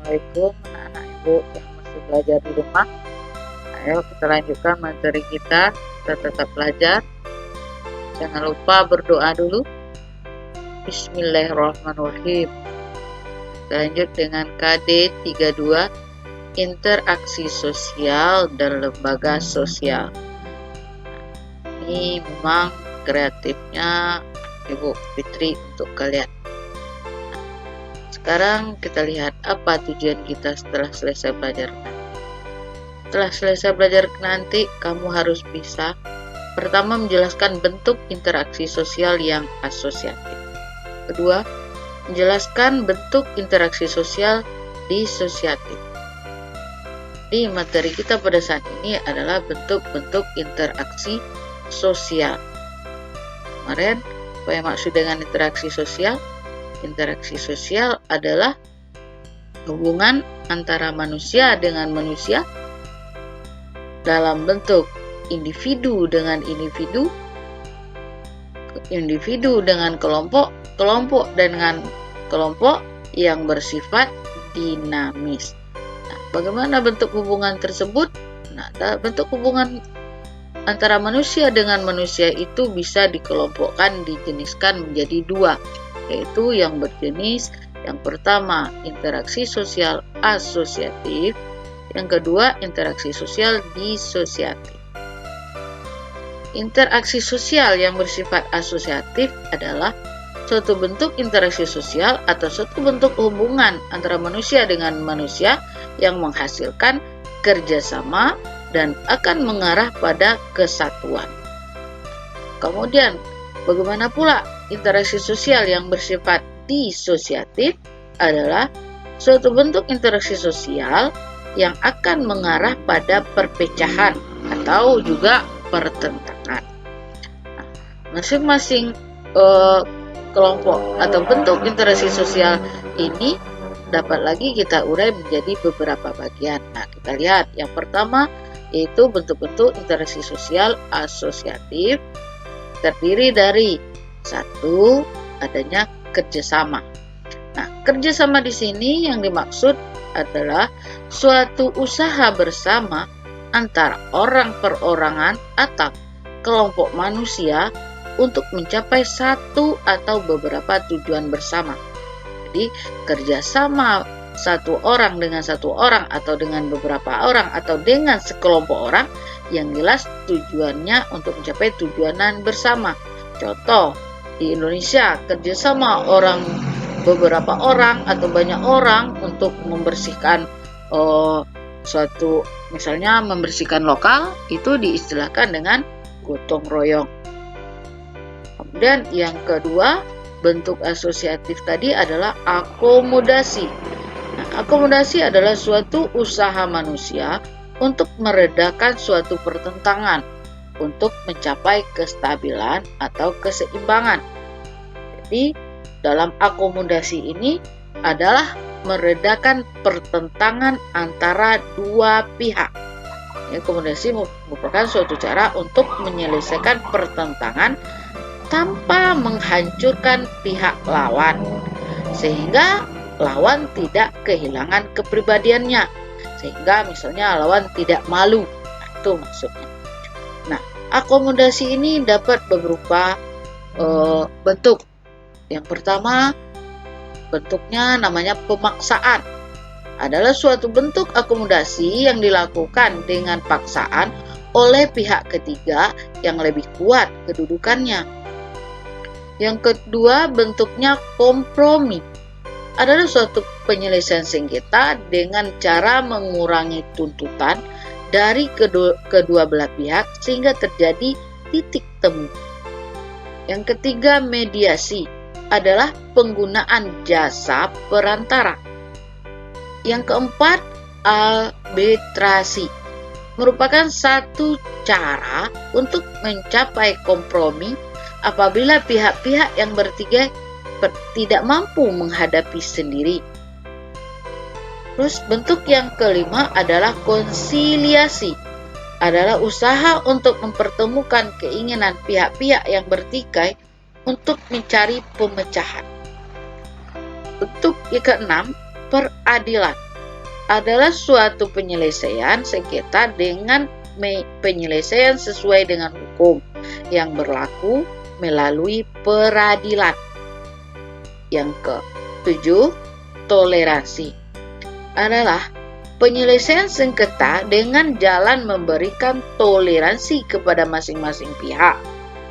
Assalamualaikum anak-anak ibu yang masih belajar di rumah. Ayo kita lanjutkan materi kita tetap belajar. Jangan lupa berdoa dulu. Bismillahirrahmanirrahim. Kita lanjut dengan KD 32, interaksi sosial dan lembaga sosial. Ini memang kreatifnya Ibu Fitri untuk kalian. Sekarang kita lihat apa tujuan kita setelah selesai belajar nanti. Setelah selesai belajar nanti, kamu harus bisa pertama menjelaskan bentuk interaksi sosial yang asosiatif. Kedua, menjelaskan bentuk interaksi sosial disosiatif. Di materi kita pada saat ini adalah bentuk-bentuk interaksi sosial. Kemarin, apa yang maksud dengan interaksi sosial? Interaksi sosial adalah hubungan antara manusia dengan manusia dalam bentuk individu dengan individu, individu dengan kelompok, kelompok dengan kelompok yang bersifat dinamis. Nah, bagaimana bentuk hubungan tersebut? Nah, bentuk hubungan antara manusia dengan manusia itu bisa dikelompokkan, dijeniskan menjadi dua, yaitu yang berjenis yang pertama interaksi sosial asosiatif, yang kedua interaksi sosial disosiatif. Interaksi sosial yang bersifat asosiatif adalah suatu bentuk interaksi sosial atau suatu bentuk hubungan antara manusia dengan manusia yang menghasilkan kerjasama dan akan mengarah pada kesatuan. Kemudian, bagaimana pula interaksi sosial yang bersifat disosiatif? Adalah suatu bentuk interaksi sosial yang akan mengarah pada perpecahan atau juga pertentangan. Nah, masing-masing kelompok atau bentuk interaksi sosial ini dapat lagi kita urai menjadi beberapa bagian. Nah, kita lihat yang pertama yaitu bentuk-bentuk interaksi sosial asosiatif, terdiri dari satu, adanya kerjasama. Nah, kerjasama di sini yang dimaksud adalah suatu usaha bersama antara orang perorangan atau kelompok manusia untuk mencapai satu atau beberapa tujuan bersama. Jadi, kerjasama satu orang dengan satu orang atau dengan beberapa orang atau dengan sekelompok orang yang jelas tujuannya untuk mencapai tujuanan bersama. Contoh, di Indonesia kerjasama beberapa orang atau banyak orang untuk membersihkan suatu, misalnya membersihkan lokal, itu diistilahkan dengan gotong royong. Kemudian yang kedua, bentuk asosiatif tadi adalah akomodasi. Nah, akomodasi adalah suatu usaha manusia untuk meredakan suatu pertentangan untuk mencapai kestabilan atau keseimbangan. Jadi, dalam akomodasi ini adalah meredakan pertentangan antara dua pihak. Akomodasi merupakan suatu cara untuk menyelesaikan pertentangan tanpa menghancurkan pihak lawan, sehingga lawan tidak kehilangan kepribadiannya, sehingga misalnya lawan tidak malu. Nah, itu maksudnya. Nah, akomodasi ini dapat berupa bentuk. Yang pertama, bentuknya namanya pemaksaan. Adalah suatu bentuk akomodasi yang dilakukan dengan paksaan oleh pihak ketiga yang lebih kuat kedudukannya. Yang kedua, bentuknya kompromi. Adalah suatu penyelesaian sengketa dengan cara mengurangi tuntutan dari kedua belah pihak sehingga terjadi titik temu. Yang ketiga, mediasi adalah penggunaan jasa perantara. Yang keempat, arbitrasi merupakan satu cara untuk mencapai kompromi apabila pihak-pihak yang bertiga tidak mampu menghadapi sendiri. Terus bentuk yang kelima adalah konsiliasi. Adalah usaha untuk mempertemukan keinginan pihak-pihak yang bertikai untuk mencari pemecahan. Bentuk yang keenam, peradilan. adalah suatu penyelesaian sengketa dengan penyelesaian sesuai dengan hukum yang berlaku melalui peradilan. Yang ke-7, toleransi adalah penyelesaian sengketa dengan jalan memberikan toleransi kepada masing-masing pihak.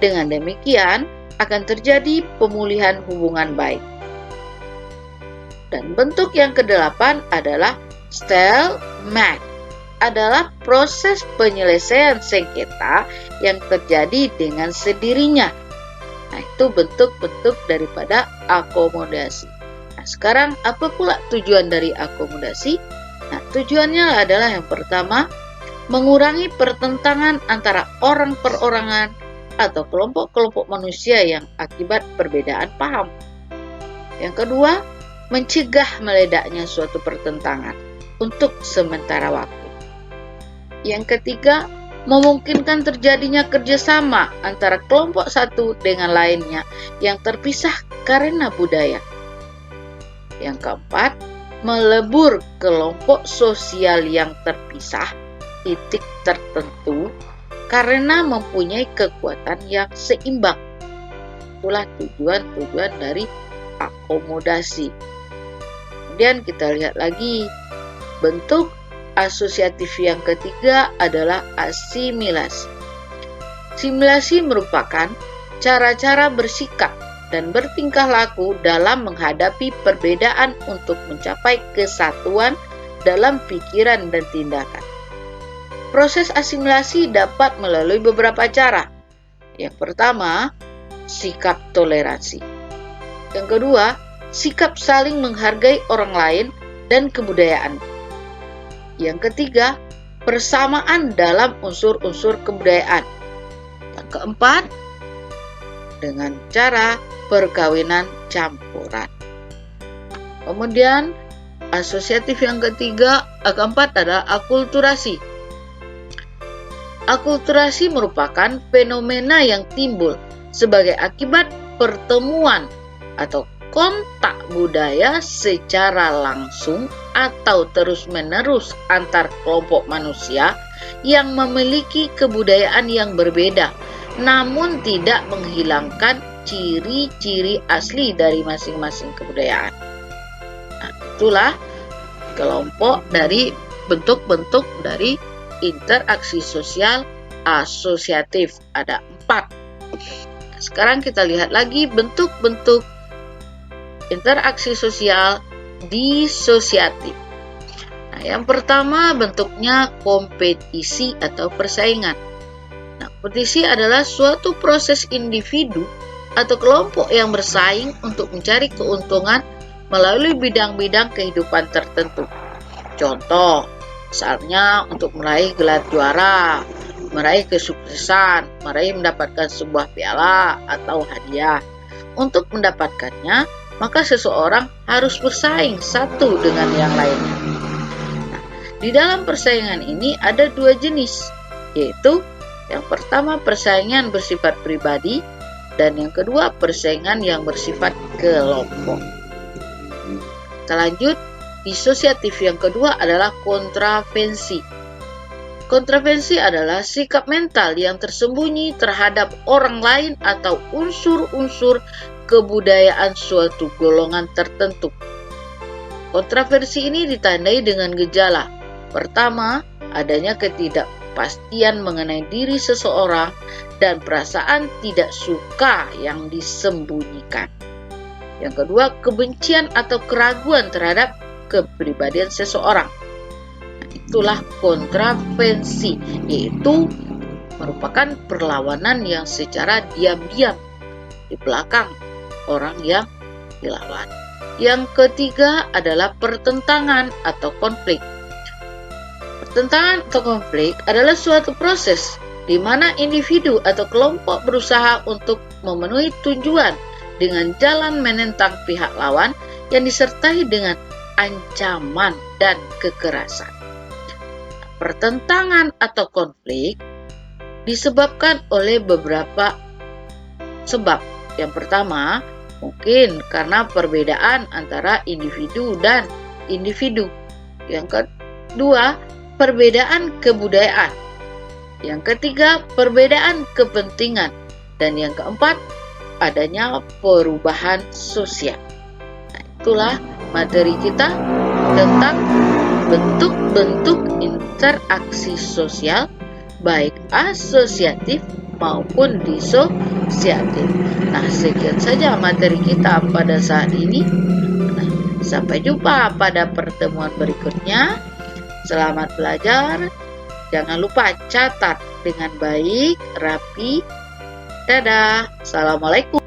Dengan demikian, akan terjadi pemulihan hubungan baik. Dan bentuk yang ke-8 adalah stalemate, adalah proses penyelesaian sengketa yang terjadi dengan sendirinya. Nah, itu bentuk-bentuk daripada akomodasi. Nah, sekarang apa pula tujuan dari akomodasi? Nah, tujuannya adalah yang pertama, mengurangi pertentangan antara orang perorangan atau kelompok-kelompok manusia yang akibat perbedaan paham. Yang kedua, mencegah meledaknya suatu pertentangan untuk sementara waktu. Yang ketiga, memungkinkan terjadinya kerjasama antara kelompok satu dengan lainnya yang terpisah karena budaya. Yang keempat, melebur kelompok sosial yang terpisah titik tertentu karena mempunyai kekuatan yang seimbang. Itulah tujuan-tujuan dari akomodasi. Kemudian kita lihat lagi bentuk asosiatif yang ketiga adalah asimilasi. Asimilasi merupakan cara-cara bersikap dan bertingkah laku dalam menghadapi perbedaan untuk mencapai kesatuan dalam pikiran dan tindakan. Proses asimilasi dapat melalui beberapa cara. Yang pertama, sikap toleransi. Yang kedua, sikap saling menghargai orang lain dan kebudayaan. Yang ketiga, persamaan dalam unsur-unsur kebudayaan. Yang keempat, dengan cara perkawinan campuran. Kemudian, asosiatif yang keempat adalah akulturasi. Akulturasi merupakan fenomena yang timbul sebagai akibat pertemuan atau kontak budaya secara langsung atau terus-menerus antar kelompok manusia yang memiliki kebudayaan yang berbeda, namun tidak menghilangkan ciri-ciri asli dari masing-masing kebudayaan. Nah, itulah kelompok dari bentuk-bentuk dari interaksi sosial asosiatif. Ada 4. Sekarang kita lihat lagi bentuk-bentuk interaksi sosial disosiatif. Nah, yang pertama bentuknya kompetisi atau persaingan. Nah, kompetisi adalah suatu proses individu atau kelompok yang bersaing untuk mencari keuntungan melalui bidang-bidang kehidupan tertentu. Contoh, misalnya untuk meraih gelar juara, meraih kesuksesan, mendapatkan sebuah piala atau hadiah. Untuk mendapatkannya, maka seseorang harus bersaing satu dengan yang lainnya. Nah, di dalam persaingan ini ada 2 jenis, yaitu yang pertama persaingan bersifat pribadi dan yang kedua persaingan yang bersifat kelompok. Kita lanjut, disosiatif yang kedua adalah kontravensi. Kontravensi adalah sikap mental yang tersembunyi terhadap orang lain atau unsur-unsur kebudayaan suatu golongan tertentu. Kontraversi ini ditandai dengan gejala. Pertama, adanya ketidakpastian mengenai diri seseorang dan perasaan tidak suka yang disembunyikan. Yang kedua, kebencian atau keraguan terhadap kepribadian seseorang. Itulah kontravensi, yaitu merupakan perlawanan yang secara diam-diam di belakang orang yang dilawan. Yang ketiga adalah pertentangan atau konflik. Pertentangan atau konflik adalah suatu proses di mana individu atau kelompok berusaha untuk memenuhi tujuan dengan jalan menentang pihak lawan yang disertai dengan ancaman dan kekerasan. Pertentangan atau konflik disebabkan oleh beberapa sebab. Yang pertama, mungkin karena perbedaan antara individu dan individu. Yang kedua, perbedaan kebudayaan. Yang ketiga, perbedaan kepentingan. Dan yang keempat, adanya perubahan sosial. Nah, itulah materi kita tentang bentuk-bentuk interaksi sosial, baik asosiatif maupun disosiatif. Nah, sekian saja materi kita pada saat ini. Nah, sampai jumpa pada pertemuan berikutnya. Selamat belajar. Jangan lupa catat dengan baik, rapi. Dadah. Assalamualaikum.